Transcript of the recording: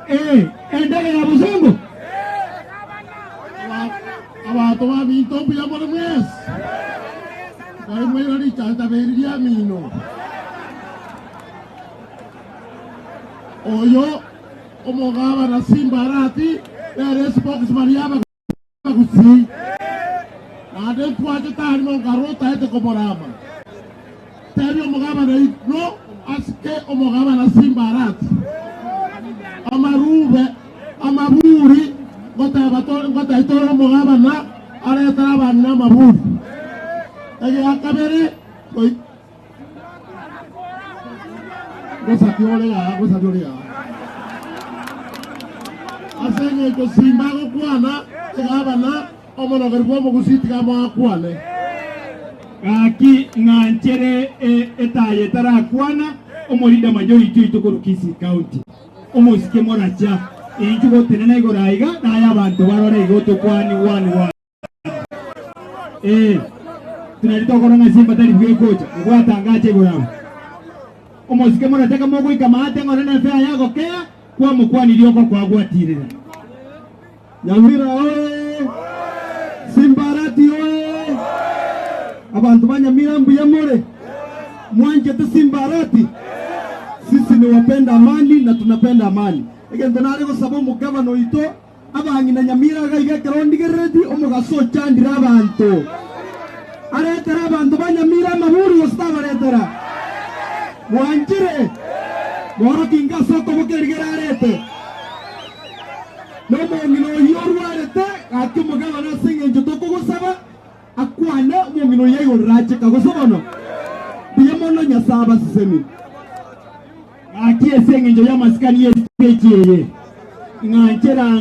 Endege ya Busungu. Abantu babito pia por mes. Kai mwera ni chanta veriria mino. Oyo omogaba na Simbarati, ere spokesman yaba kusi. Ade tuaje tani mo garota ete komorama. Tani omogaba na no aske omogaba na Simbarati. Amarube, amaburi, gota itoro omogaba na ara traba na maburi. Ege akabere koi cosa tiolea. Asenge ko simbago kwana, segaba na omono gerbomo kusitika mo kwane. Aki nganchere etaye tara kwana omorida majority itokoro Kisii County. Omosike moracha injugo tenena igoraiga na ya bantu barore igoto kwani 1-1. Tunalitokoro na Simba tari bwe kocha. Ngwatangache goramo. Omosike moracha kama gwika mate ngorene fea yago kea kwa mukwani lioko kwa gwatirira. Nyamira oye! Simbarati oye! Abantu banyamira mbuya more. Mwanje tu Simbarati. Sisi ni wapenda amani na tunapenda amani. Egento nariko sababu gavana ito abangi na Nyamira gaiga karondi geredi omugaso chandira abantu. Aretera abantu banyamira maburi ostaba aretera. Mwanjire. Moro kinga soko bokerigera arete. No mongino yorwarete ati mugabana singe njotoko gusaba akwana mongino yego rache kagosobono. Biyemono nyasaba sisemi. Aki esenge njo ya maskani ye stage ye. Nganchere